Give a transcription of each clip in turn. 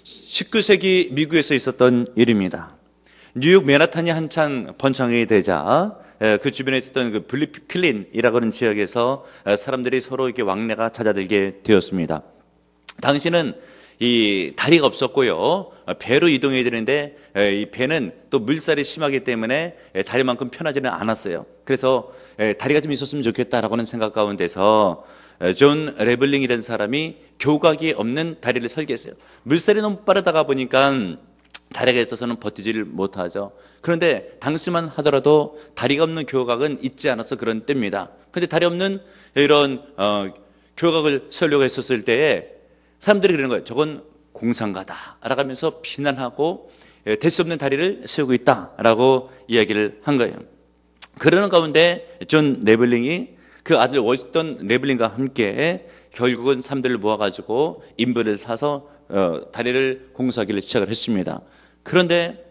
19세기 미국에서 있었던 일입니다. 뉴욕 맨하탄이 한창 번창이 되자 그 주변에 있었던 그 블루클린이라고 하는 지역에서 사람들이 서로 이렇게 왕래가 잦아들게 되었습니다. 당시는 이 다리가 없었고요. 배로 이동해야 되는데 이 배는 또 물살이 심하기 때문에 다리만큼 편하지는 않았어요. 그래서 다리가 좀 있었으면 좋겠다라고는 생각 가운데서 존 레블링이라는 사람이 교각이 없는 다리를 설계했어요. 물살이 너무 빠르다가 보니까 다리가 있어서는 버티지를 못하죠. 그런데 당시만 하더라도 다리가 없는 교각은 있지 않아서 그런 때입니다. 그런데 다리 없는 이런 교각을 세우려고 했었을 때에 사람들이 그러는 거예요. 저건 공상가다 라고 하면서 비난하고 될 수 없는 다리를 세우고 있다라고 이야기를 한 거예요. 그러는 가운데 존 레블링이 그 아들 워싱턴 레블링과 함께 결국은 사람들을 모아가지고 인부를 사서 다리를 공사하기를 시작을 했습니다. 그런데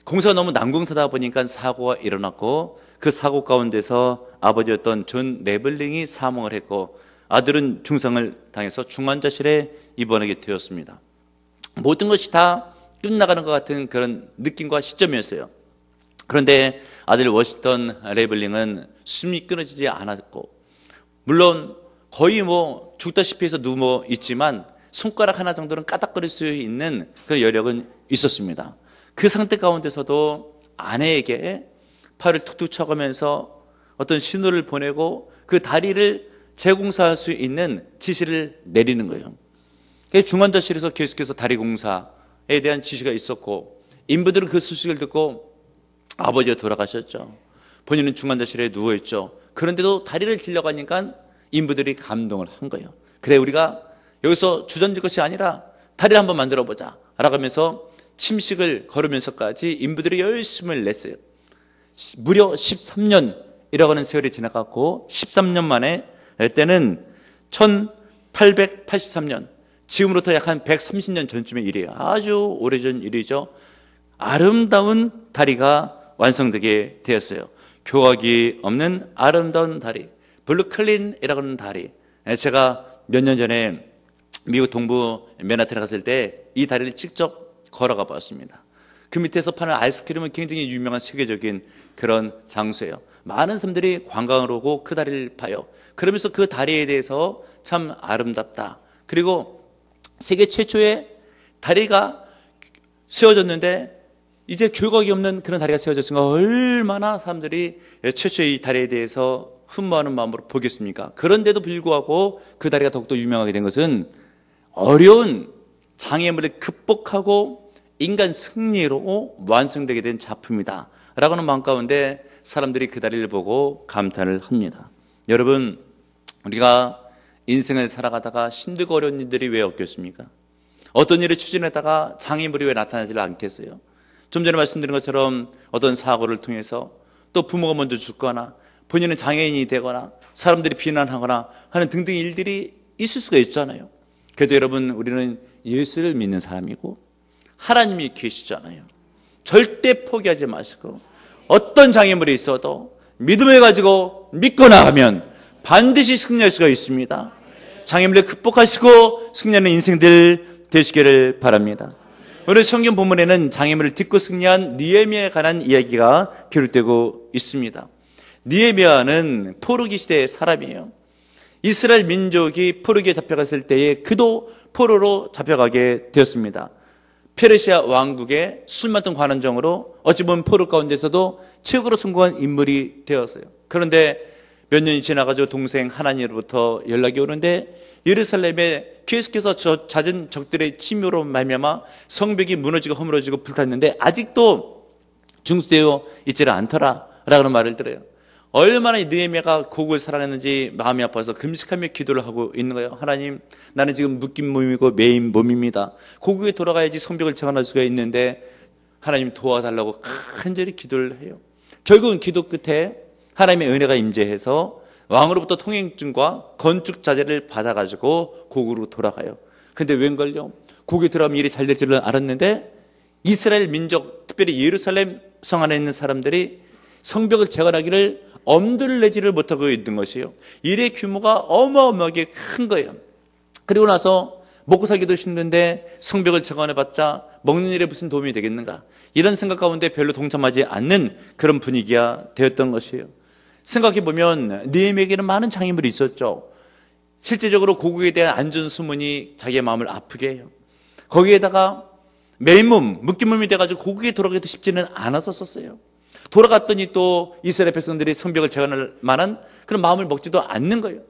공사가 너무 난공사다 보니까 사고가 일어났고 그 사고 가운데서 아버지였던 존 레블링이 사망을 했고 아들은 중상을 당해서 중환자실에 입원하게 되었습니다. 모든 것이 다 끝나가는 것 같은 그런 느낌과 시점이었어요. 그런데 아들 워싱턴 레블링은 숨이 끊어지지 않았고 물론 거의 뭐 죽다시피 해서 누워 있지만 손가락 하나 정도는 까닥거릴 수 있는 그런 여력은 있었습니다. 그 상태 가운데서도 아내에게 팔을 툭툭 쳐가면서 어떤 신호를 보내고 그 다리를 재공사할 수 있는 지시를 내리는 거예요. 중환자실에서 계속해서 다리 공사에 대한 지시가 있었고 인부들은 그 소식을 듣고 아버지가 돌아가셨죠. 본인은 중환자실에 누워있죠. 그런데도 다리를 질려가니까 인부들이 감동을 한 거예요. 그래 우리가 여기서 주저앉을 것이 아니라 다리를 한번 만들어보자 라고 하면서 침식을 걸으면서까지 인부들이 열심을 냈어요. 무려 13년이라고 하는 세월이 지나갔고 13년 만에 때는 1883년 지금으로부터 약 한 130년 전쯤의 일이에요. 아주 오래전 일이죠. 아름다운 다리가 완성되게 되었어요. 교각이 없는 아름다운 다리, 블루클린이라고 하는 다리. 제가 몇 년 전에 미국 동부 맨하탄에 갔을 때 이 다리를 직접 걸어가 봤습니다. 그 밑에서 파는 아이스크림은 굉장히 유명한 세계적인 그런 장소예요. 많은 사람들이 관광을 오고 그 다리를 봐요. 그러면서 그 다리에 대해서 참 아름답다. 그리고 세계 최초의 다리가 세워졌는데 이제 교각이 없는 그런 다리가 세워졌으니까 얼마나 사람들이 최초의 이 다리에 대해서 흠모하는 마음으로 보겠습니까? 그런데도 불구하고 그 다리가 더욱더 유명하게 된 것은 어려운 장애물을 극복하고 인간 승리로 완성되게 된 작품이다 라고 하는 마음 가운데 사람들이 그 다리를 보고 감탄을 합니다. 여러분, 우리가 인생을 살아가다가 힘들고 어려운 일들이 왜 없겠습니까? 어떤 일을 추진하다가 장애물이 왜 나타나지 않겠어요? 좀 전에 말씀드린 것처럼 어떤 사고를 통해서 또 부모가 먼저 죽거나 본인은 장애인이 되거나 사람들이 비난하거나 하는 등등 일들이 있을 수가 있잖아요. 그래도 여러분, 우리는 예수를 믿는 사람이고 하나님이 계시잖아요. 절대 포기하지 마시고 어떤 장애물이 있어도 믿음을 가지고 믿고 나가면 반드시 승리할 수가 있습니다. 장애물을 극복하시고 승리하는 인생들 되시기를 바랍니다. 오늘 성경 본문에는 장애물을 딛고 승리한 느헤미야에 관한 이야기가 기록되고 있습니다. 느헤미야는 포로기 시대의 사람이에요. 이스라엘 민족이 포로기에 잡혀갔을 때에 그도 포로로 잡혀가게 되었습니다. 페르시아 왕국의 술 맡은 관원정으로 어찌 보면 포로 가운데서도 최고로 성공한 인물이 되었어요. 그런데 몇 년이 지나가지고 동생 하나님으로부터 연락이 오는데 예루살렘에 계속해서 저 잦은 적들의 침입으로 말미암아 성벽이 무너지고 허물어지고 불탔는데 아직도 중수되어 있지를 않더라 라는 말을 들어요. 얼마나 느헤미야가 고국을 사랑했는지 마음이 아파서 금식하며 기도를 하고 있는 거예요. 하나님, 나는 지금 묶인 몸이고 매인 몸입니다. 고국에 돌아가야지 성벽을 재건할 수가 있는데 하나님 도와달라고 간절히 기도를 해요. 결국은 기도 끝에 하나님의 은혜가 임재해서 왕으로부터 통행증과 건축 자재를 받아가지고 고국으로 돌아가요. 근데 웬걸요? 고국에 들어가면 일이 잘 될 줄은 알았는데 이스라엘 민족, 특별히 예루살렘 성 안에 있는 사람들이 성벽을 재건하기를 엄두를 내지를 못하고 있는 것이에요. 일의 규모가 어마어마하게 큰 거예요. 그리고 나서 먹고 살기도 힘든데 성벽을 재건해봤자 먹는 일에 무슨 도움이 되겠는가? 이런 생각 가운데 별로 동참하지 않는 그런 분위기가 되었던 것이에요. 생각해보면 느헤미야에게는 많은 장애물이 있었죠. 실제적으로 고국에 대한 안 좋은 소문이 자기의 마음을 아프게 해요. 거기에다가 맨몸, 묶임몸이 돼가지고 고국에 돌아가기도 쉽지는 않았었어요. 돌아갔더니 또 이스라엘 백성들이 성벽을 재건할 만한 그런 마음을 먹지도 않는 거예요.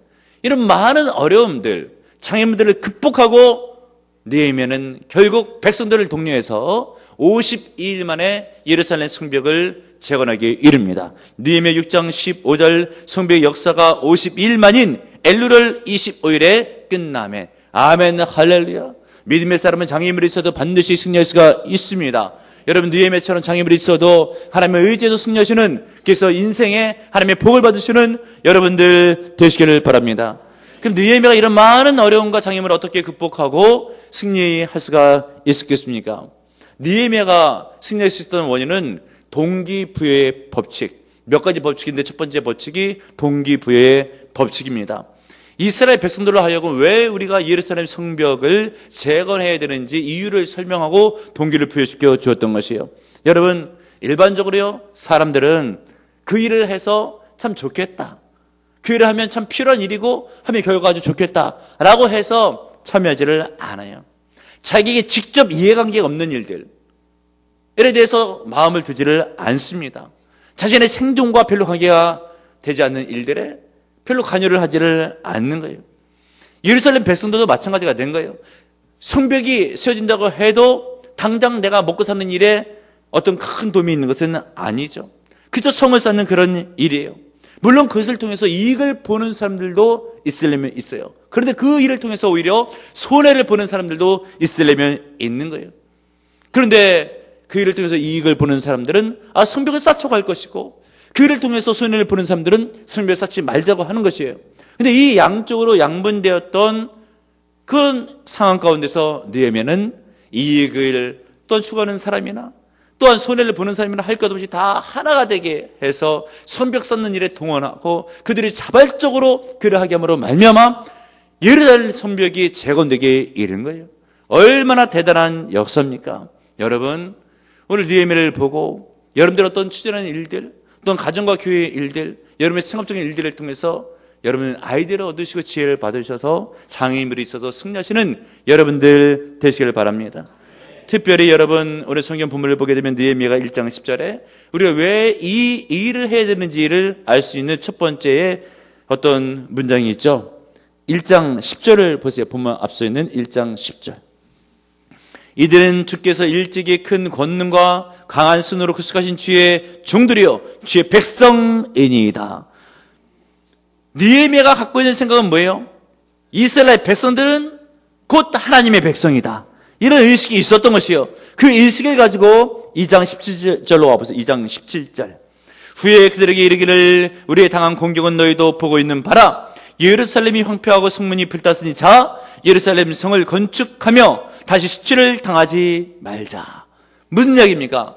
이런 많은 어려움들, 장애물들을 극복하고 느헤미야는 결국 백성들을 독려해서 52일 만에 예루살렘 성벽을 재건하게 이릅니다. 느헤미야 6장 15절 성벽의 역사가 52일 만인 엘루럴 25일에 끝나면 아멘 할렐루야. 믿음의 사람은 장애물이 있어도 반드시 승리할 수가 있습니다. 여러분 느헤미야처럼 장애물이 있어도 하나님의 의지에서 승리하시는, 그래서 인생에 하나님의 복을 받으시는 여러분들 되시기를 바랍니다. 그럼 느헤미야가 이런 많은 어려움과 장애물을 어떻게 극복하고 승리할 수가 있었겠습니까? 느헤미야가 승리할 수 있었던 원인은 동기부여의 법칙, 몇 가지 법칙인데 첫 번째 법칙이 동기부여의 법칙입니다. 이스라엘 백성들로 하여금 왜 우리가 예루살렘 성벽을 재건해야 되는지 이유를 설명하고 동기를 부여시켜 주었던 것이에요. 여러분 일반적으로요, 사람들은 그 일을 해서 참 좋겠다, 그 일을 하면 참 필요한 일이고 하면 결과가 아주 좋겠다라고 해서 참여하지를 않아요. 자기에게 직접 이해관계가 없는 일들에 대해서 마음을 두지를 않습니다. 자신의 생존과 별로 관계가 되지 않는 일들에 별로 관여를 하지를 않는 거예요. 예루살렘 백성들도 마찬가지가 된 거예요. 성벽이 세워진다고 해도 당장 내가 먹고 사는 일에 어떤 큰 도움이 있는 것은 아니죠. 그저 성을 쌓는 그런 일이에요. 물론 그것을 통해서 이익을 보는 사람들도 있으려면 있어요. 그런데 그 일을 통해서 오히려 손해를 보는 사람들도 있으려면 있는 거예요. 그런데 그 일을 통해서 이익을 보는 사람들은 성벽을 쌓쳐갈 것이고, 그 일을 통해서 손해를 보는 사람들은 성벽을 쌓지 말자고 하는 것이에요. 그런데 이 양쪽으로 양분되었던 그런 상황 가운데서 느헤미야는 이익을 또한 추구하는 사람이나 또한 손해를 보는 사람이나 할 것 없이 다 하나가 되게 해서 성벽 쌓는 일에 동원하고 그들이 자발적으로 그를 하게 함으로 말미암아 예루살렘 성벽이 재건되게 이른 거예요. 얼마나 대단한 역사입니까? 여러분 오늘 느헤미야를 보고 여러분들 어떤 추진하는 일들, 또는 가정과 교회의 일들, 여러분의 생업적인 일들을 통해서 여러분 아이디어를 얻으시고 지혜를 받으셔서 장애물이 있어서 승리하시는 여러분들 되시기를 바랍니다. 특별히 여러분 오늘 성경 본문을 보게 되면 느헤미야가 1장 10절에 우리가 왜 이 일을 해야 되는지를 알 수 있는 첫 번째의 어떤 문장이 있죠. 1장 10절을 보세요. 본문 앞서 있는 1장 10절. 이들은 주께서 일찍이 큰 권능과 강한 손으로 구속하신 주의 종들이요 주의 백성이니이다. 느헤미야가 갖고 있는 생각은 뭐예요? 이스라엘 백성들은 곧 하나님의 백성이다. 이런 의식이 있었던 것이에요. 그 의식을 가지고 2장 17절로 와보세요. 2장 17절. 후에 그들에게 이르기를 우리의 당한 공격은 너희도 보고 있는 바라. 예루살렘이 황폐하고 성문이 불탔으니 자 예루살렘 성을 건축하며 다시 수치를 당하지 말자. 무슨 이야기입니까?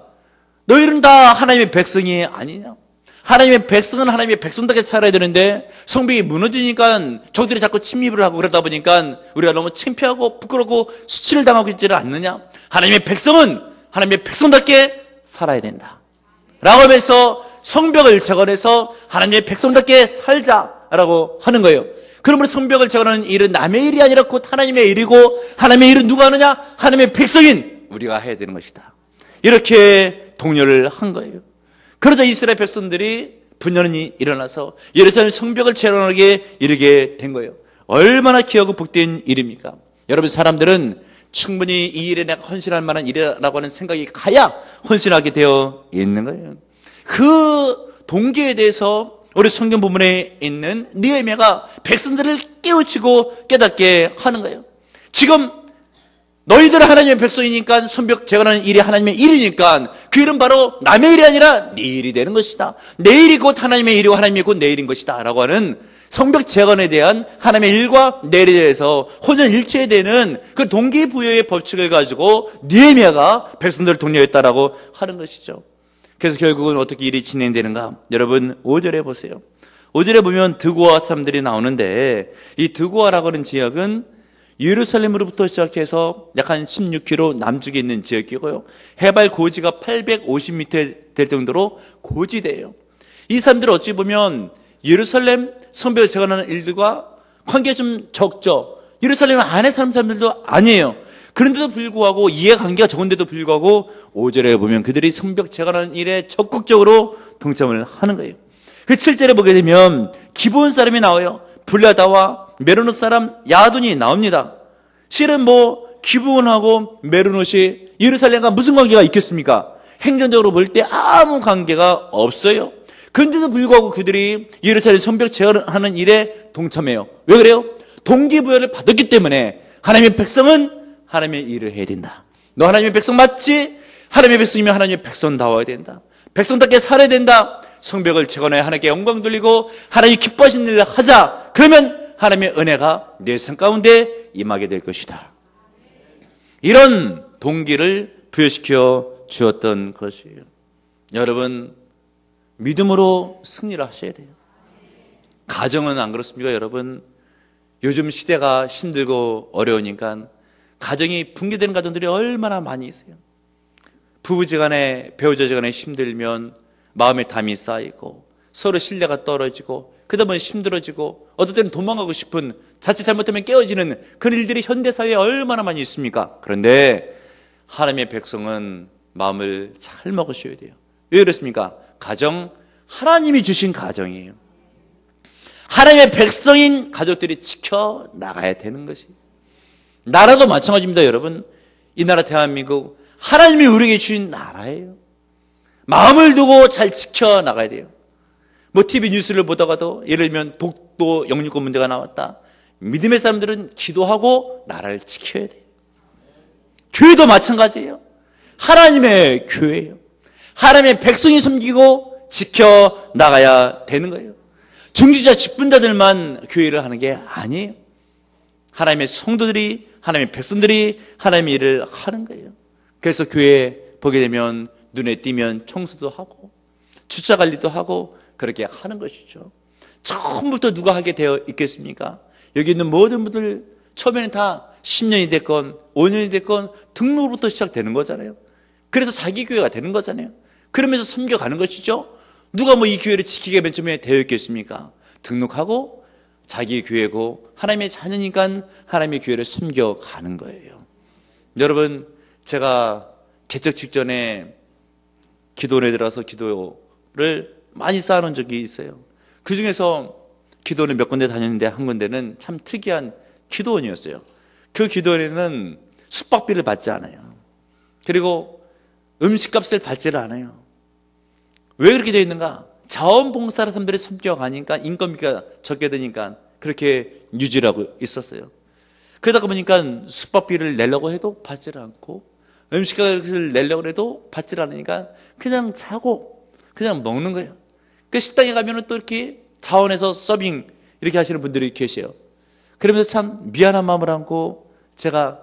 너희는 다 하나님의 백성이 아니냐? 하나님의 백성은 하나님의 백성답게 살아야 되는데 성벽이 무너지니까 적들이 자꾸 침입을 하고 그러다 보니까 우리가 너무 창피하고 부끄럽고 수치를 당하고 있지를 않느냐? 하나님의 백성은 하나님의 백성답게 살아야 된다 라고 하면서 성벽을 재건해서 하나님의 백성답게 살자라고 하는 거예요. 그러므로 성벽을 재건하는 일은 남의 일이 아니라 곧 하나님의 일이고, 하나님의 일은 누가 하느냐? 하나님의 백성인 우리가 해야 되는 것이다. 이렇게 독려를 한 거예요. 그러자 이스라엘 백성들이 분열이 일어나서 예루살렘 성벽을 재건하게 이르게 된 거예요. 얼마나 귀하고 복된 일입니까? 여러분 사람들은 충분히 이 일에 내가 헌신할 만한 일이라고 하는 생각이 가야 헌신하게 되어 있는 거예요. 그 동기에 대해서 우리 성경 본문에 있는 느헤미야가 백성들을 깨우치고 깨닫게 하는 거예요. 지금 너희들은 하나님의 백성이니까 성벽 재건하는 일이 하나님의 일이니까 그 일은 바로 남의 일이 아니라 네 일이 되는 것이다. 내 일이 곧 하나님의 일이고 하나님이 곧 내 일인 것이다 라고 하는 성벽 재건에 대한 하나님의 일과 내 일에 대해서 혼연일체되는 그 동기부여의 법칙을 가지고 느헤미야가 백성들을 독려했다라고 하는 것이죠. 그래서 결국은 어떻게 일이 진행되는가? 여러분 5절에 보세요. 5절에 보면 드고아 사람들이 나오는데 이 드고아라고 하는 지역은 예루살렘으로부터 시작해서 약 한 16km 남쪽에 있는 지역이고요. 해발 고지가 850m 될 정도로 고지대예요. 이 사람들은 어찌 보면 예루살렘 성벽을 재건하는 일들과 관계가 좀 적죠. 예루살렘 안에 사는 사람들도 아니에요. 그런데도 불구하고 이해관계가 적은데도 불구하고 5절에 보면 그들이 성벽 재건하는 일에 적극적으로 동참을 하는 거예요. 그 7절에 보게 되면 기브온 사람이 나와요. 블라다와 메로노 사람 야돈이 나옵니다. 실은 기브온하고 메로노시 예루살렘과 무슨 관계가 있겠습니까? 행정적으로 볼 때 아무 관계가 없어요. 그런데도 불구하고 그들이 예루살렘 성벽 재건하는 일에 동참해요. 왜 그래요? 동기부여를 받았기 때문에 하나님의 백성은 하나님의 일을 해야 된다. 너 하나님의 백성 맞지? 하나님의 백성이면 하나님의 백성다워야 된다. 백성답게 살아야 된다. 성벽을 재건해 하나님께 영광 돌리고 하나님이 기뻐하시는 일을 하자. 그러면 하나님의 은혜가 내 삶 가운데 임하게 될 것이다. 이런 동기를 부여시켜 주었던 것이에요. 여러분, 믿음으로 승리를 하셔야 돼요. 가정은 안 그렇습니까, 여러분? 요즘 시대가 힘들고 어려우니까 가정이 붕괴되는 가정들이 얼마나 많이 있어요. 부부지간에, 배우자지간에 힘들면 마음의 담이 쌓이고 서로 신뢰가 떨어지고 그러다 보면 힘들어지고 어떨 때는 도망가고 싶은, 자칫 잘못하면 깨어지는 그런 일들이 현대사회에 얼마나 많이 있습니까? 그런데 하나님의 백성은 마음을 잘 먹으셔야 돼요. 왜 그렇습니까? 가정, 하나님이 주신 가정이에요. 하나님의 백성인 가족들이 지켜나가야 되는 것이. 나라도 마찬가지입니다, 여러분. 이 나라 대한민국, 하나님이 우리에게 주신 나라예요. 마음을 두고 잘 지켜나가야 돼요. TV 뉴스를 보다가도 예를 들면 독도 영유권 문제가 나왔다. 믿음의 사람들은 기도하고 나라를 지켜야 돼요. 교회도 마찬가지예요. 하나님의 교회예요. 하나님의 백성이 섬기고 지켜나가야 되는 거예요. 중지자 직분자들만 교회를 하는 게 아니에요. 하나님의 성도들이, 하나님의 백성들이 하나님의 일을 하는 거예요. 그래서 교회에 보게 되면 눈에 띄면 청소도 하고 주차 관리도 하고 그렇게 하는 것이죠. 처음부터 누가 하게 되어 있겠습니까? 여기 있는 모든 분들 처음에는 다 10년이 됐건 5년이 됐건 등록으로부터 시작되는 거잖아요. 그래서 자기 교회가 되는 거잖아요. 그러면서 섬겨가는 것이죠. 누가 이 교회를 지키게 맨 처음에 되어 있겠습니까? 등록하고 자기 교회고 하나님의 자녀니까 하나님의 교회를 섬겨가는 거예요. 여러분, 제가 개척 직전에 기도원에 들어서 기도를 많이 쌓아놓은 적이 있어요. 그 중에서 기도원을 몇 군데 다녔는데 한 군데는 참 특이한 기도원이었어요. 그 기도원에는 숙박비를 받지 않아요. 그리고 음식값을 받지를 않아요. 왜 그렇게 되어 있는가? 자원봉사 사람들이 섬겨가니까 인건비가 적게 되니까 그렇게 유지를 하고 있었어요. 그러다 보니까 숙박비를 내려고 해도 받지를 않고 음식값을 내려고 해도 받지를 않으니까 그냥 자고 그냥 먹는 거예요. 그 식당에 가면은 또 이렇게 자원해서 서빙 이렇게 하시는 분들이 계세요. 그러면서 참 미안한 마음을 안고 제가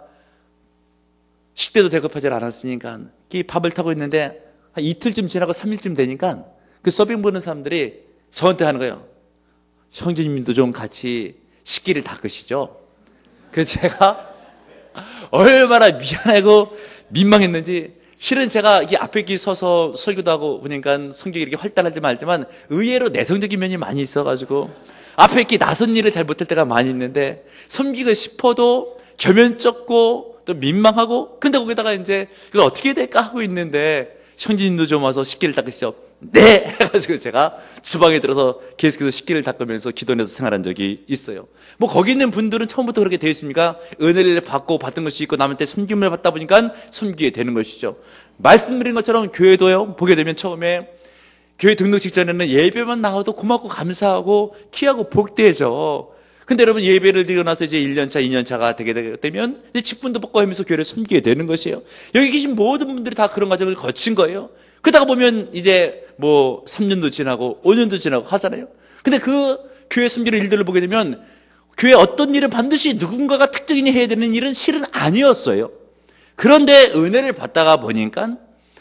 식대도 대접하지 않았으니까 이 밥을 타고 있는데 한 이틀쯤 지나고 3일쯤 되니까 그 서빙 보는 사람들이 저한테 하는 거예요. 형제님도 좀 같이 식기를 닦으시죠. 그래서 제가 얼마나 미안하고 민망했는지, 실은 제가 이 앞에 이렇게 서서 설교도 하고 보니까 성격이 이렇게 활달하지 말지만 의외로 내성적인 면이 많이 있어가지고 앞에 이렇게 나선 일을 잘 못할 때가 많이 있는데 섬기고 싶어도 겸연쩍고 또 민망하고, 근데 거기다가 이제 그걸 어떻게 해야 될까 하고 있는데 형제님도 좀 와서 식기를 닦으시죠. 네! 해가지고 제가 주방에 들어서 계속해서 식기를 닦으면서 기도원에서 생활한 적이 있어요. 거기 있는 분들은 처음부터 그렇게 되어 있습니까? 은혜를 받고 받은 것이 있고 남한테 섬김을 받다 보니까 섬기게 되는 것이죠. 말씀드린 것처럼 교회도요, 보게 되면 처음에 교회 등록 직전에는 예배만 나와도 고맙고 감사하고 귀하고 복되죠. 근데 여러분, 예배를 드리고 나서 이제 1년차, 2년차가 되게 되면 이제 직분도 받고 하면서 교회를 섬기게 되는 것이에요. 여기 계신 모든 분들이 다 그런 과정을 거친 거예요. 그러다가 보면 이제 3년도 지나고 5년도 지나고 하잖아요. 근데 그 교회 섬기는 일들을 보게 되면 교회 어떤 일은 반드시 누군가가 특정인이 해야 되는 일은 실은 아니었어요. 그런데 은혜를 받다가 보니까,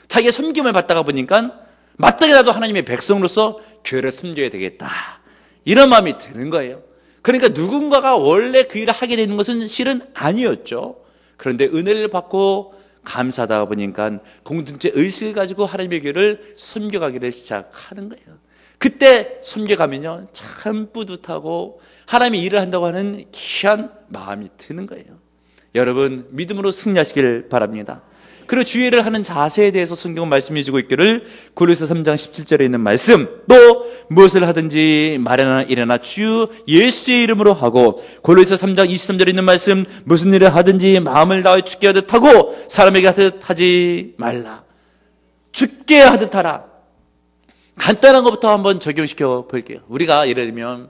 자기의 섬김을 받다가 보니까 마땅히 나도 하나님의 백성으로서 교회를 섬겨야 되겠다, 이런 마음이 드는 거예요. 그러니까 누군가가 원래 그 일을 하게 되는 것은 실은 아니었죠. 그런데 은혜를 받고 감사하다 보니까 공동체 의식을 가지고 하나님의 교회를 섬겨가기를 시작하는 거예요. 그때 섬겨가면요, 참 뿌듯하고 하나님의 일을 한다고 하는 귀한 마음이 드는 거예요. 여러분, 믿음으로 승리하시길 바랍니다. 그리고 주의를 하는 자세에 대해서 성경은 말씀해 주고 있기를 고린도서 3장 17절에 있는 말씀, 또 무엇을 하든지 말이나 일이나 주 예수의 이름으로 하고, 고린도서 3장 23절에 있는 말씀, 무슨 일을 하든지 마음을 다해 주께 하듯 하고 사람에게 하듯 하지 말라. 주께 하듯 하라. 간단한 것부터 한번 적용시켜 볼게요. 우리가 예를 들면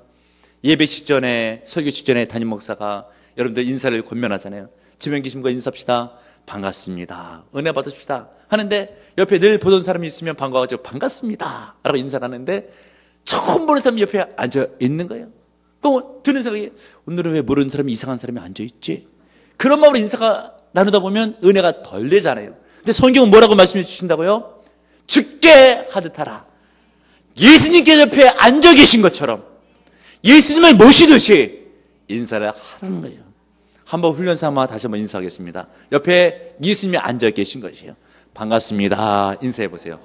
예배 직전에, 설교 직전에 담임 목사가 여러분들 인사를 권면하잖아요. 지명 계신 인사합시다. 반갑습니다. 은혜 받으십시다. 하는데 옆에 늘 보던 사람이 있으면 반가워가지고 반갑습니다 라고 인사를 하는데 처음 보는 사람이 옆에 앉아 있는 거예요. 그럼 드는 생각이, 오늘은 왜 모르는 사람이, 이상한 사람이 앉아있지? 그런 마음으로 인사가 나누다 보면 은혜가 덜 되잖아요. 근데 성경은 뭐라고 말씀해 주신다고요? 주께 하듯 하라. 예수님께 옆에 앉아 계신 것처럼 예수님을 모시듯이 인사를 하라는 거예요. 한번 훈련 삼아 다시 한번 인사하겠습니다. 옆에 예수님이 앉아 계신 것이에요. 반갑습니다. 인사해 보세요.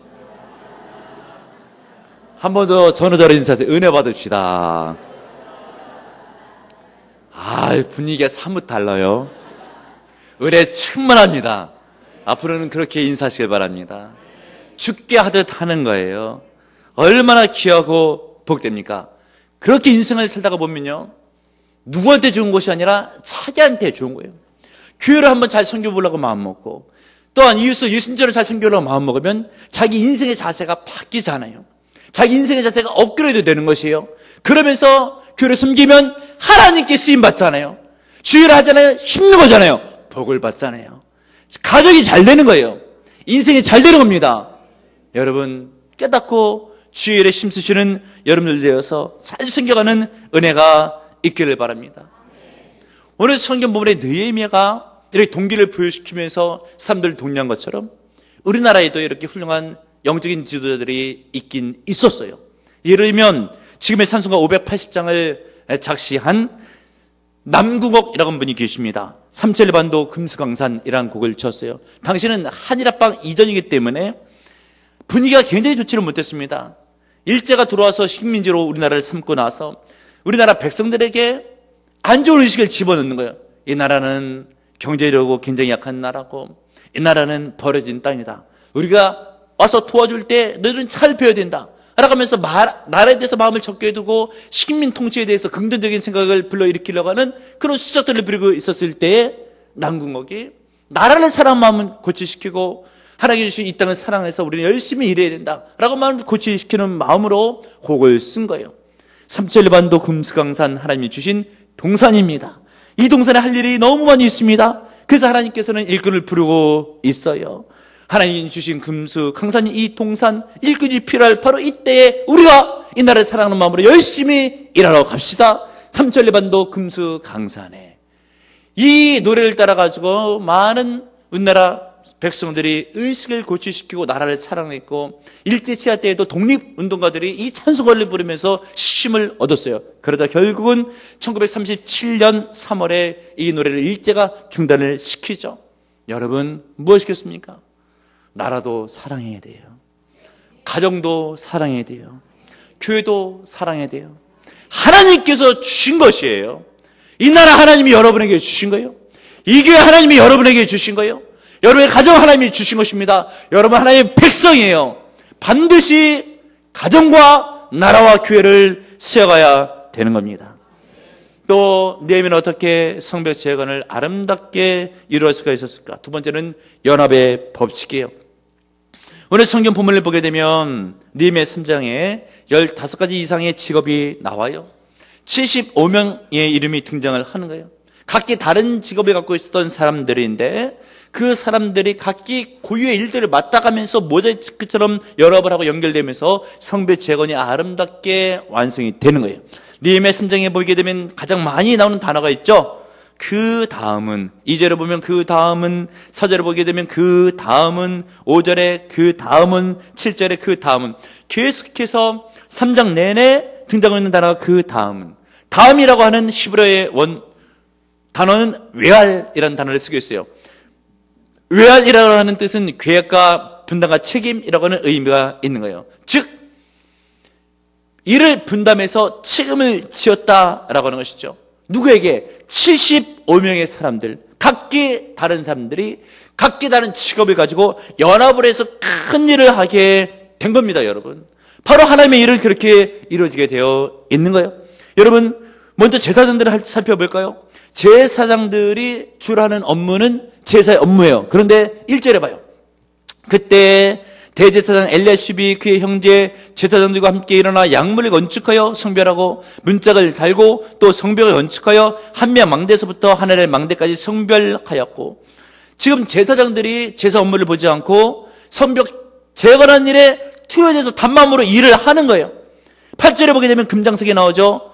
한 번 더 전화자로 인사하세요. 은혜 받읍시다. 분위기가 사뭇 달라요. 은혜 충만합니다. 앞으로는 그렇게 인사하시길 바랍니다. 주께 하듯 하는 거예요. 얼마나 귀하고 복됩니까? 그렇게 인생을 살다가 보면요, 누구한테 좋은 것이 아니라 자기한테 좋은 거예요. 교회를 한번 잘 섬겨보려고 마음먹고, 또한 이웃을, 예수님처럼 잘 섬겨보려고 마음먹으면 자기 인생의 자세가 바뀌잖아요. 자기 인생의 자세가 업그레이드 되는 것이에요. 그러면서 교회를 섬기면 하나님께 쓰임 받잖아요. 주의를 하잖아요. 힘는 거잖아요. 복을 받잖아요. 가정이 잘 되는 거예요. 인생이 잘 되는 겁니다. 여러분, 깨닫고 주일에 힘쓰시는 여러분들 되어서 잘 섬겨가는 은혜가 있기를 바랍니다. 오늘 성경 부분에 느헤미야가 이렇게 동기를 부여시키면서 사람들을 독려한 것처럼 우리나라에도 이렇게 훌륭한 영적인 지도자들이 있긴 있었어요. 예를 들면 지금의 찬송가 580장을 작시한 남궁옥이라고 한 분이 계십니다. 삼천리반도 금수강산이라는 곡을 쳤어요. 당시는 한일합방 이전이기 때문에 분위기가 굉장히 좋지는 못했습니다. 일제가 들어와서 식민지로 우리나라를 삼고 나서 우리나라 백성들에게 안 좋은 의식을 집어넣는 거예요. 이 나라는 경제력으로 굉장히 약한 나라고, 이 나라는 버려진 땅이다. 우리가 와서 도와줄 때 너희들은 잘 배워야 된다 라고 하면서 나라에 대해서 마음을 적게 두고 식민 통치에 대해서 긍정적인 생각을 불러일으키려고 하는 그런 수작들을 부리고 있었을 때에 남궁옥이 나라를 사랑하는 마음을 고치시키고 하나님께 주신 이 땅을 사랑해서 우리는 열심히 일해야 된다라고 마음을 고치시키는 마음으로 곡을 쓴 거예요. 삼천리반도 금수강산, 하나님이 주신 동산입니다. 이 동산에 할 일이 너무 많이 있습니다. 그래서 하나님께서는 일꾼을 부르고 있어요. 하나님이 주신 금수강산이 이 동산, 일꾼이 필요할 바로 이때에 우리가 이 나라를 사랑하는 마음으로 열심히 일하러 갑시다. 삼천리반도 금수강산에. 이 노래를 따라가지고 많은 우리나라 백성들이 의식을 고취시키고 나라를 사랑했고, 일제치하 때에도 독립운동가들이 이 찬송가를 부르면서 힘을 얻었어요. 그러자 결국은 1937년 3월에 이 노래를 일제가 중단을 시키죠. 여러분, 무엇이겠습니까? 나라도 사랑해야 돼요. 가정도 사랑해야 돼요. 교회도 사랑해야 돼요. 하나님께서 주신 것이에요. 이 나라 하나님이 여러분에게 주신 거예요. 이 교회 하나님이 여러분에게 주신 거예요. 여러분의 가정 하나님이 주신 것입니다. 여러분 하나님의 백성이에요. 반드시 가정과 나라와 교회를 세워가야 되는 겁니다. 또 느헤미야는 어떻게 성벽 재건을 아름답게 이루어갈 수가 있었을까? 두 번째는 연합의 법칙이에요. 오늘 성경 본문을 보게 되면 느헤미야 3장에 15가지 이상의 직업이 나와요. 75명의 이름이 등장을 하는 거예요. 각기 다른 직업을 갖고 있었던 사람들인데 그 사람들이 각기 고유의 일들을 맡아가면서 모자이크처럼 연합을 하고 연결되면서 성벽 재건이 아름답게 완성이 되는 거예요. 느헤미야 3장에 보게 되면 가장 많이 나오는 단어가 있죠. 그 다음은, 2절에 보면 그 다음은, 4절에 보게 되면 그 다음은, 5절에 그 다음은, 7절에 그 다음은, 계속해서 3장 내내 등장하고 있는 단어가 그 다음은. 다음이라고 하는 히브리어의 단어는 외알이라는 단어를 쓰고 있어요. 외알이라고 하는 뜻은 계획과 분담과 책임이라고 하는 의미가 있는 거예요. 즉 이를 분담해서 책임을 지었다라고 하는 것이죠. 누구에게? 75명의 사람들, 각기 다른 사람들이 각기 다른 직업을 가지고 연합을 해서 큰 일을 하게 된 겁니다, 여러분. 바로 하나님의 일을 그렇게 이루어지게 되어 있는 거예요. 여러분, 먼저 제사장들을 살펴볼까요? 제사장들이 주로 하는 업무는 제사의 업무예요. 그런데 1절에 봐요. 그때 대제사장 엘리야십이 그의 형제 제사장들과 함께 일어나 양물을 건축하여 성별하고 문짝을 달고 또 성벽을 건축하여 한미야 망대에서부터 하늘의 망대까지 성별하였고, 지금 제사장들이 제사 업무를 보지 않고 성벽 재건하는 일에 투여돼서 단마음으로 일을 하는 거예요. 8절에 보게 되면 금장석이 나오죠.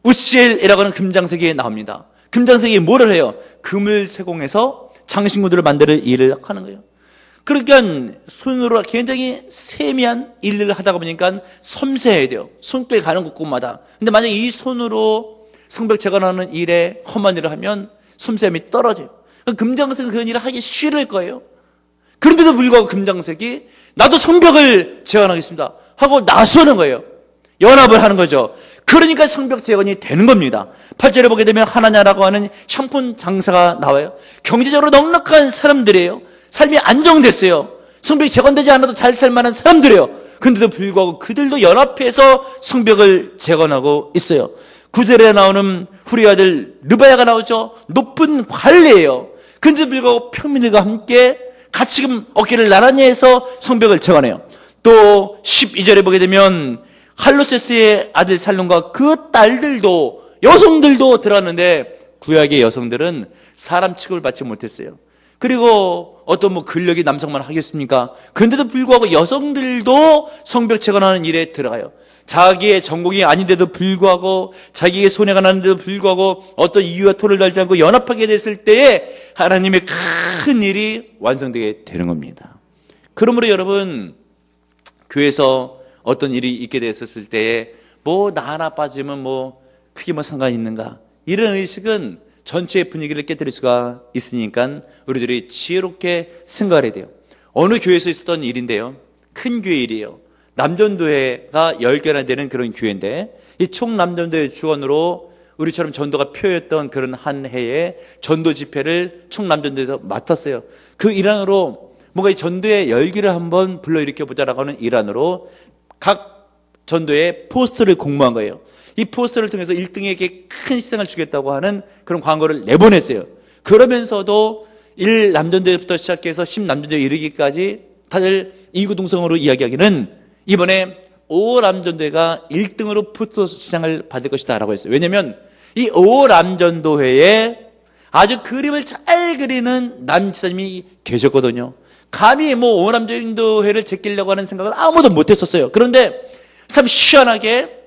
우시엘이라고 하는 금장석이 나옵니다. 금장석이 뭐를 해요? 금을 세공해서 장신구들을 만드는 일을 하는 거예요. 그러니까 손으로 굉장히 세미한 일을 하다가 보니까 섬세해야 돼요. 손길이 가는 곳곳마다. 근데 만약에 이 손으로 성벽 재건하는 일에 험한 일을 하면 섬세함이 떨어져요. 금장석은 그런 일을 하기 싫을 거예요. 그런데도 불구하고 금장석이 나도 성벽을 재건하겠습니다 하고 나서는 거예요. 연합을 하는 거죠. 그러니까 성벽 재건이 되는 겁니다. 8절에 보게 되면 하나냐라고 하는 샴폰 장사가 나와요. 경제적으로 넉넉한 사람들이에요. 삶이 안정됐어요. 성벽이 재건되지 않아도 잘 살만한 사람들이에요. 그런데도 불구하고 그들도 연합해서 성벽을 재건하고 있어요. 9절에 나오는 후리 아들 르바야가 나오죠. 높은 관리예요. 그런데도 불구하고 평민들과 함께 같이 어깨를 나란히 해서 성벽을 재건해요. 또 12절에 보게 되면 할로세스의 아들 살론과 그 딸들도, 여성들도 들어왔는데 구약의 여성들은 사람 취급을 받지 못했어요. 그리고 어떤 근력이 남성만 하겠습니까? 그런데도 불구하고 여성들도 성벽 재건하는 일에 들어가요. 자기의 전공이 아닌데도 불구하고, 자기의 손해가 나는데도 불구하고 어떤 이유와 토를 달지 않고 연합하게 됐을 때에 하나님의 큰 일이 완성되게 되는 겁니다. 그러므로 여러분, 교회에서 어떤 일이 있게 됐었을 때에 나 하나 빠지면 크게 상관이 있는가, 이런 의식은 전체의 분위기를 깨뜨릴 수가 있으니까 우리들이 지혜롭게 생각을 해야 돼요. 어느 교회에서 있었던 일인데요, 큰 교회 일이에요. 남전도회가 10개나 되는 그런 교회인데, 이 총남전도회 주원으로 우리처럼 전도가 표였던 그런 한 해에 전도 집회를 총남전도에서 맡았어요. 그 일환으로 뭔가 이 전도의 열기를 한번 불러일으켜보자라고 하는 일환으로 각 전도에 포스터를 공모한 거예요. 이 포스터를 통해서 1등에게 큰 시상을 주겠다고 하는 그런 광고를 내보냈어요. 그러면서도 1남전도회부터 시작해서 10남전도회에 이르기까지 다들 이구동성으로 이야기하기는 이번에 5남전도회가 1등으로 포스터 시상을 받을 것이다 라고 했어요. 왜냐하면 이 5남전도회에 아주 그림을 잘 그리는 남지사님이 계셨거든요. 감히 5남전도회를 제끼려고 하는 생각을 아무도 못했었어요. 그런데 참 시원하게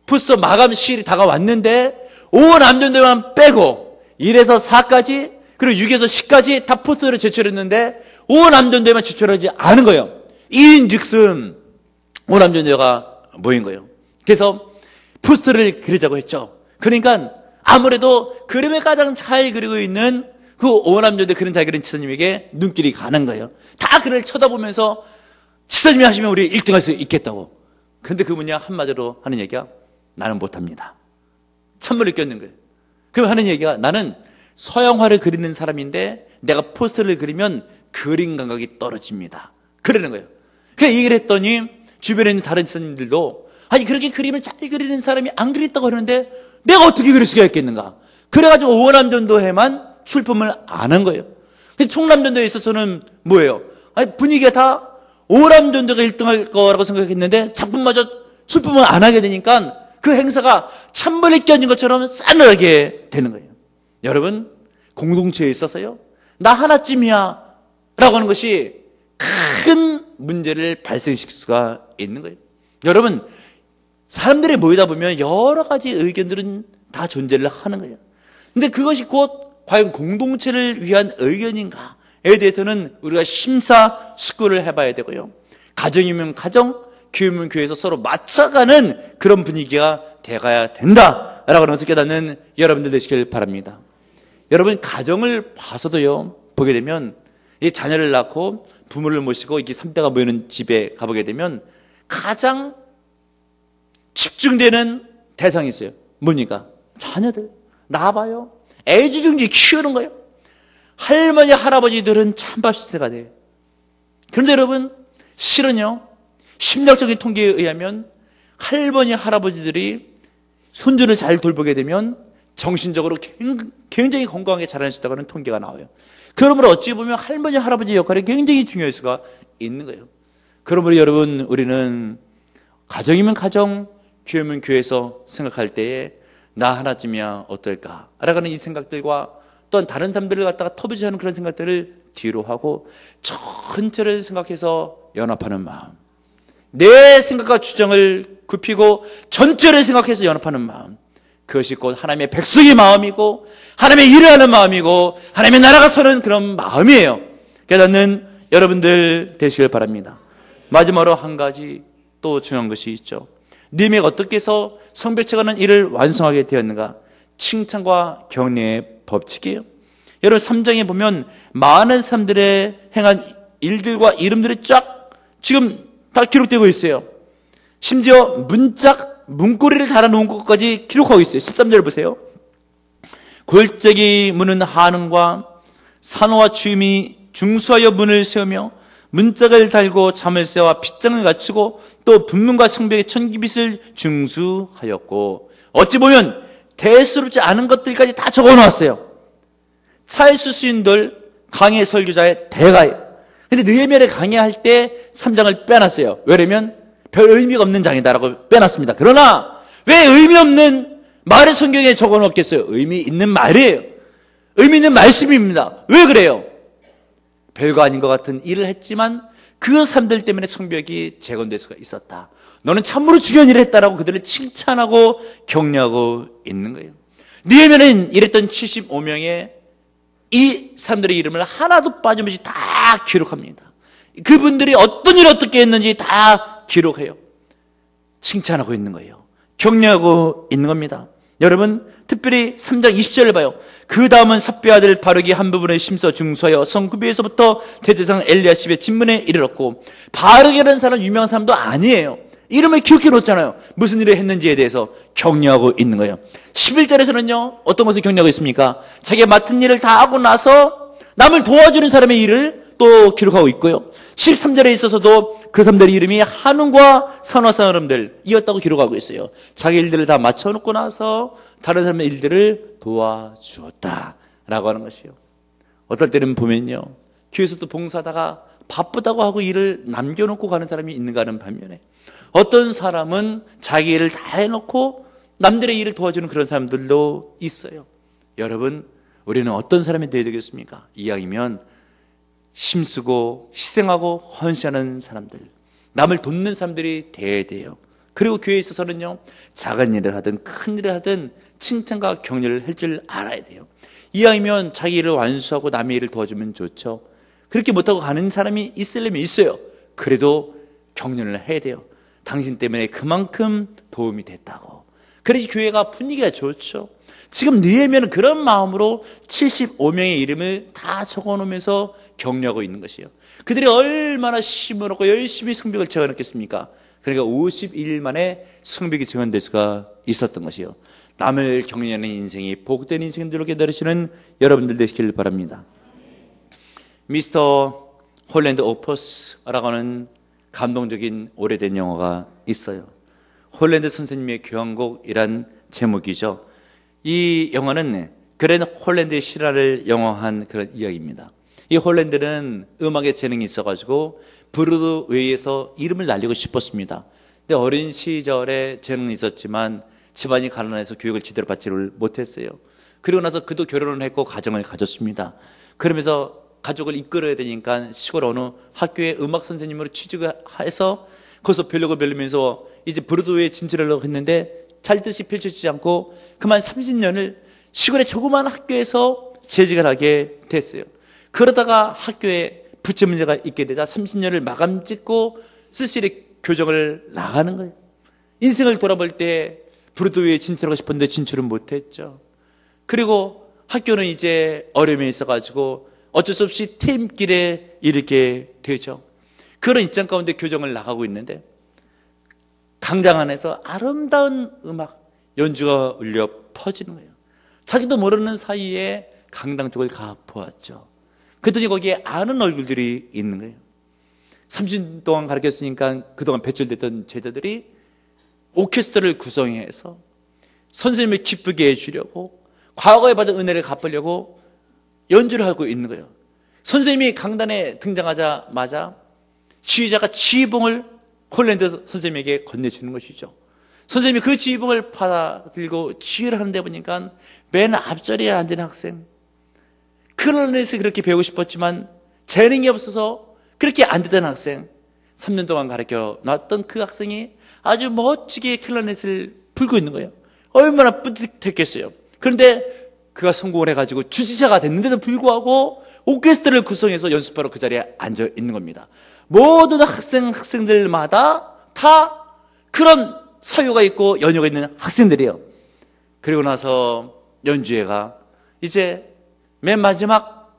포스터 마감 시일이 다가왔는데 5남전도회만 빼고 1에서 4까지 그리고 6에서 10까지 다 포스터를 제출했는데 5남전도회만 제출하지 않은 거예요. 이인즉슨 5남전도회가 모인 거예요. 그래서 포스터를 그리자고 했죠. 그러니까 아무래도 그림을 가장 잘 그리고 있는 그 5남전도회 그림 잘 그린 지사님에게 눈길이 가는 거예요. 다 그를 쳐다보면서 지사님이 하시면 우리 1등 할 수 있겠다고. 그런데 그분이 한마디로 하는 얘기가 나는 못합니다. 찬물을 꼈는 거예요. 그럼 하는 얘기가 나는 서양화를 그리는 사람인데 내가 포스터를 그리면 그림 감각이 떨어집니다. 그러는 거예요. 그 얘기를 했더니 주변에 있는 다른 지사님들도 아니 그렇게 그림을 잘 그리는 사람이 안 그렸다고 하는데 내가 어떻게 그릴 수가 있겠는가. 그래가지고 5남전도회만 출품을 안 한 거예요. 총남전도회에 있어서는 뭐예요? 아니 분위기가 다 5남전도회가 1등할 거라고 생각했는데 작품마저 출품을 안 하게 되니까 그 행사가 찬물이 껴진 것처럼 싸늘하게 되는 거예요. 여러분, 공동체에 있어서요, 나 하나쯤이야 라고 하는 것이 큰 문제를 발생시킬 수가 있는 거예요. 여러분, 사람들이 모이다 보면 여러 가지 의견들은 다 존재를 하는 거예요. 근데 그것이 곧 과연 공동체를 위한 의견인가에 대해서는 우리가 심사숙고를 해봐야 되고요. 가정이면 가정, 교회면 교회에서 서로 맞춰가는 그런 분위기가 돼가야 된다 라고 하는 것을 깨닫는 여러분들 되시길 바랍니다. 여러분, 가정을 봐서도요, 보게 되면 이 자녀를 낳고 부모를 모시고 이렇게 3대가 모이는 집에 가보게 되면 가장 집중되는 대상이 있어요. 뭡니까? 자녀들. 낳아봐요. 애지중지 키우는 거예요. 할머니, 할아버지들은 찬밥 시세가 돼요. 그런데 여러분, 실은요, 심리학적인 통계에 의하면 할머니, 할아버지들이 손주를 잘 돌보게 되면 정신적으로 굉장히 건강하게 자랄 수 있다고 하는 통계가 나와요. 그러므로 어찌 보면 할머니, 할아버지 역할이 굉장히 중요할 수가 있는 거예요. 그러므로 여러분, 우리는 가정이면 가정, 교회면 교회에서 생각할 때에 나 하나쯤이야 어떨까? 라고 하는 이 생각들과 또한 다른 사람들을 갖다가 터부지하는 그런 생각들을 뒤로 하고 전체를 생각해서 연합하는 마음, 내 생각과 주장을 굽히고 전체를 생각해서 연합하는 마음, 그것이 곧 하나님의 백성의 마음이고 하나님의 일을 하는 마음이고 하나님의 나라가 서는 그런 마음이에요. 깨닫는 여러분들 되시길 바랍니다. 마지막으로 한 가지 또 중요한 것이 있죠. 느헤미야가 어떻게 해서 성벽체가는 일을 완성하게 되었는가? 칭찬과 격려의 법칙이에요. 여러분, 3장에 보면 많은 사람들의 행한 일들과 이름들이 쫙 지금 다 기록되고 있어요. 심지어 문고리를 달아놓은 것까지 기록하고 있어요. 13절 보세요. 골짜기 무는 한음과 산호와 주임이 중수하여 문을 세우며 문짝을 달고 자물쇠와 빗장을 갖추고 또 분문과 성벽의 천기빗을 중수하였고, 어찌 보면 대수롭지 않은 것들까지 다 적어놓았어요. 찰수 스님들 강해 설교자의 대가예요. 근데 느헤미야를 강해할 때 3장을 빼놨어요. 왜냐면 별 의미가 없는 장이다라고 빼놨습니다. 그러나 왜 의미 없는 말을 성경에 적어놓겠어요? 의미 있는 말이에요. 의미 있는 말씀입니다. 왜 그래요? 별거 아닌 것 같은 일을 했지만 그 사람들 때문에 성벽이 재건될 수가 있었다. 너는 참으로 중요한 일을 했다라고 그들을 칭찬하고 격려하고 있는 거예요. 느헤미야는 이랬던 75명의 이 사람들의 이름을 하나도 빠짐없이 다 기록합니다. 그분들이 어떤 일을 어떻게 했는지 다 기록해요. 칭찬하고 있는 거예요. 격려하고 있는 겁니다. 여러분, 특별히 3장 20절을 봐요. 그 다음은 삽비 아들 바룩이 한 부분을 심서 중수하여 성구비에서부터 대제사장 엘리야십의 진문에 이르렀고, 바룩이라는 사람 유명한 사람도 아니에요. 이름을 기억해 놓잖아요. 무슨 일을 했는지에 대해서 격려하고 있는 거예요. 11절에서는요 어떤 것을 격려하고 있습니까? 자기가 맡은 일을 다 하고 나서 남을 도와주는 사람의 일을 또 기록하고 있고요. 13절에 있어서도 그 사람들의 이름이 한음과 산호 사람들이었다고 기록하고 있어요. 자기 일들을 다 맞춰놓고 나서 다른 사람의 일들을 도와주었다라고 하는 것이요. 어떨 때는 보면요, 교회에서도 봉사하다가 바쁘다고 하고 일을 남겨놓고 가는 사람이 있는가 하는 반면에, 어떤 사람은 자기 일을 다 해놓고 남들의 일을 도와주는 그런 사람들도 있어요. 여러분, 우리는 어떤 사람이 되어야 되겠습니까? 이왕이면 힘쓰고 희생하고 헌신하는 사람들, 남을 돕는 사람들이 되어야 돼요. 그리고 교회에 있어서는요, 작은 일을 하든 큰 일을 하든 칭찬과 격려를 할 줄 알아야 돼요. 이왕이면 자기 일을 완수하고 남의 일을 도와주면 좋죠. 그렇게 못하고 가는 사람이 있으려면 있어요. 그래도 격려를 해야 돼요. 당신 때문에 그만큼 도움이 됐다고. 그래서 교회가 분위기가 좋죠. 지금 느헤미야는 그런 마음으로 75명의 이름을 다 적어놓으면서 격려하고 있는 것이에요. 그들이 얼마나 힘을 얻고 열심히 성벽을 재건했겠습니까? 그러니까 52일 만에 성벽이 재건될 수가 있었던 것이에요. 남을 격려하는 인생이 복된 인생들로 깨달으시는 여러분들 되시길 바랍니다. 미스터 홀랜드 오퍼스라고 하는 감동적인 오래된 영화가 있어요. 홀랜드 선생님의 교향곡이란 제목이죠. 이 영화는 그랜 홀랜드의 실화를 영화한 그런 이야기입니다. 이 홀랜드는 음악에 재능이 있어가지고 브로드웨이에서 이름을 날리고 싶었습니다. 근데 어린 시절에 재능이 있었지만 집안이 가난해서 교육을 제대로 받지를 못했어요. 그리고 나서 그도 결혼을 했고 가정을 가졌습니다. 그러면서 가족을 이끌어야 되니까 시골 어느 학교에 음악 선생님으로 취직을 해서 거기서 별력을 별리면서 이제 브로드웨이에 진출하려고 했는데 잘 뜻이 펼쳐지지 않고 그만 30년을 시골의 조그마한 학교에서 재직을 하게 됐어요. 그러다가 학교에 부채 문제가 있게 되자 30년을 마감 찍고 쓸쓸히 교정을 나가는 거예요. 인생을 돌아볼 때 브로드웨이에 진출하고 싶었는데 진출은 못했죠. 그리고 학교는 이제 어려움이 있어가지고 어쩔 수 없이 퇴임길에 이르게 되죠. 그런 입장 가운데 교정을 나가고 있는데 강당 안에서 아름다운 음악 연주가 울려 퍼지는 거예요. 자기도 모르는 사이에 강당 쪽을 가보았죠. 그랬더니 거기에 아는 얼굴들이 있는 거예요. 30년 동안 가르쳤으니까 그동안 배출됐던 제자들이 오케스트라를 구성해서 선생님을 기쁘게 해주려고 과거에 받은 은혜를 갚으려고 연주를 하고 있는 거예요. 선생님이 강단에 등장하자마자 지휘자가 지휘봉을 홀랜드 선생님에게 건네주는 것이죠. 선생님이 그 지휘봉을 받아들고 지휘를 하는데 보니까 맨 앞자리에 앉은 학생, 클라리넷을 그렇게 배우고 싶었지만 재능이 없어서 그렇게 안 되던 학생, 3년 동안 가르쳐 놨던 그 학생이 아주 멋지게 클라리넷을 불고 있는 거예요. 얼마나 뿌듯했겠어요. 그런데 그가 성공을 해가지고 주지사가 됐는데도 불구하고 오케스트라를 구성해서 연습하러 그 자리에 앉아 있는 겁니다. 모든 학생들마다 다 그런 사유가 있고 연유가 있는 학생들이에요. 그리고 나서 연주회가 이제 맨 마지막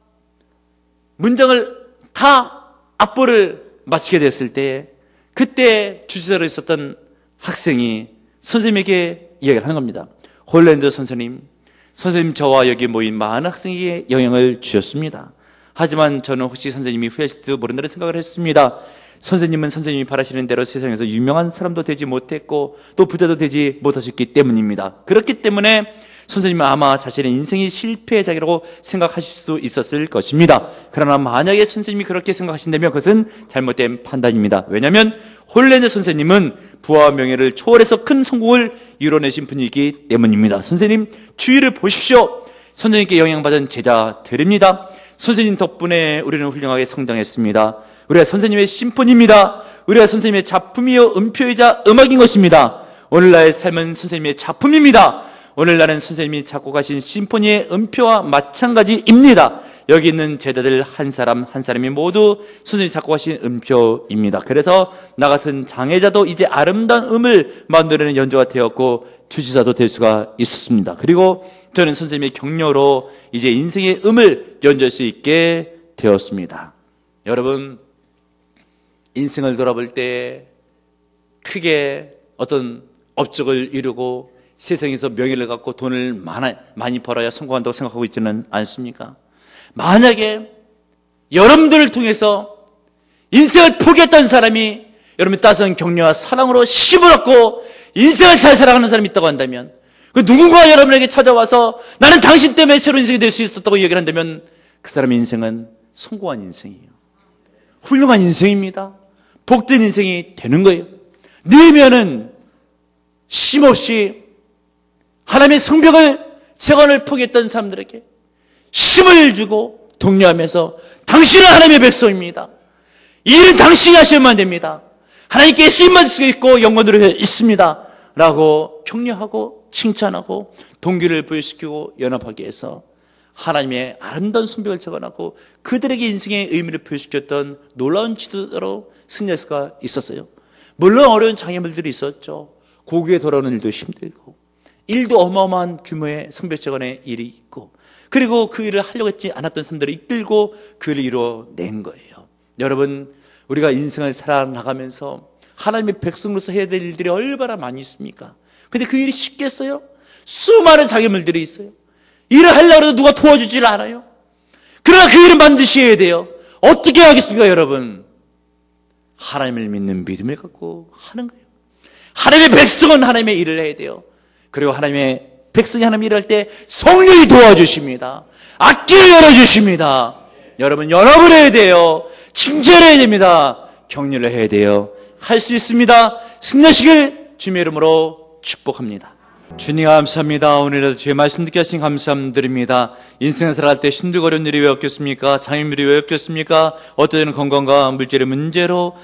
문장을 다 악보를 마치게 됐을 때 그때 주지사로 있었던 학생이 선생님에게 이야기를 하는 겁니다. 홀랜드 선생님, 저와 여기 모인 많은 학생에게 영향을 주셨습니다. 하지만 저는 혹시 선생님이 후회하실지도 모른다는 생각을 했습니다. 선생님은 선생님이 바라시는 대로 세상에서 유명한 사람도 되지 못했고 또 부자도 되지 못하셨기 때문입니다. 그렇기 때문에 선생님은 아마 자신의 인생이 실패작이라고 생각하실 수도 있었을 것입니다. 그러나 만약에 선생님이 그렇게 생각하신다면 그것은 잘못된 판단입니다. 왜냐하면 홀랜드 선생님은 부와 명예를 초월해서 큰 성공을 이뤄내신 분이기 때문입니다. 선생님 주위를 보십시오. 선생님께 영향받은 제자들입니다. 선생님 덕분에 우리는 훌륭하게 성장했습니다. 우리가 선생님의 심폰입니다. 우리가 선생님의 작품이요 음표이자 음악인 것입니다. 오늘날의 삶은 선생님의 작품입니다. 오늘날은 선생님이 작곡하신 심포니의 음표와 마찬가지입니다. 여기 있는 제자들 한 사람 한 사람이 모두 선생님이 작곡하신 음표입니다. 그래서 나 같은 장애자도 이제 아름다운 음을 만들어내는 연주가 되었고 주지사도 될 수가 있었습니다. 그리고 저는 선생님의 격려로 이제 인생의 음을 연주할 수 있게 되었습니다. 여러분, 인생을 돌아볼 때 크게 어떤 업적을 이루고 세상에서 명예를 갖고 돈을 많이 벌어야 성공한다고 생각하고 있지는 않습니까? 만약에 여러분들을 통해서 인생을 포기했던 사람이 여러분의 따스한 격려와 사랑으로 힘을 얻고 인생을 잘 살아가는 사람이 있다고 한다면 그 누군가 여러분에게 찾아와서 나는 당신 때문에 새로운 인생이 될 수 있었다고 얘기를 한다면 그 사람의 인생은 성공한 인생이에요. 훌륭한 인생입니다. 복된 인생이 되는 거예요. 느헤미야는 쉼없이 하나님의 성벽을 재건을 포기했던 사람들에게 힘을 주고 독려하면서 당신은 하나님의 백성입니다. 이 일은 당신이 하시면 됩니다. 하나님께 쓰임받을 수 있고 영광으로 있습니다. 라고 격려하고 칭찬하고 동기를 부여시키고 연합하게 해서 하나님의 아름다운 성벽을 재건하고 그들에게 인생의 의미를 부여시켰던 놀라운 지도자로 승리할 수가 있었어요. 물론 어려운 장애물들이 있었죠. 고국에 돌아오는 일도 힘들고 일도 어마어마한 규모의 성벽 재건의 일이 있고 그리고 그 일을 하려고 했지 않았던 사람들을 이끌고 그 일을 이루어낸 거예요. 여러분, 우리가 인생을 살아나가면서 하나님의 백성으로서 해야 될 일들이 얼마나 많이 있습니까? 근데 그 일이 쉽겠어요? 수많은 장애물들이 있어요. 일을 하려고 해도 누가 도와주질 않아요. 그러나 그 일은 반드시 해야 돼요. 어떻게 하겠습니까, 여러분? 하나님을 믿는 믿음을 갖고 하는 거예요. 하나님의 백성은 하나님의 일을 해야 돼요. 그리고 하나님의 백성이 하나님 일을 할 때 성령이 도와주십니다. 악기를 열어주십니다. 여러분 연합을 해야 돼요. 칭찬을 해야 됩니다. 격려를 해야 돼요. 할 수 있습니다. 승리하시길 주님의 이름으로 축복합니다. 주님 감사합니다. 오늘도 주의 말씀 듣게 하신 감사드립니다. 인생을 살아갈 때 힘들고 어려운 일이 왜 없겠습니까? 장애물이 왜 없겠습니까? 어떤 때는 건강과 물질의 문제로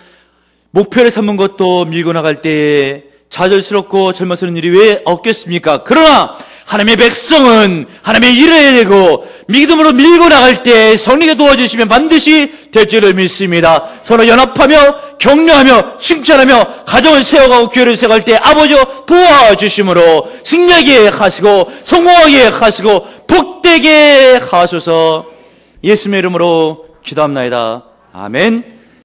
목표를 삼은 것도 밀고 나갈 때에 좌절스럽고 절망스러운 일이 왜 없겠습니까? 그러나 하나님의 백성은 하나님의 일을 해야 되고 믿음으로 밀고 나갈 때 성령이 도와주시면 반드시 될 줄을 믿습니다. 서로 연합하며 격려하며 칭찬하며 가정을 세워가고 교회를 세워갈 때 아버지와 도와주심으로 승리하게 하시고 성공하게 하시고 복되게 하소서. 예수님의 이름으로 기도합나이다. 아멘.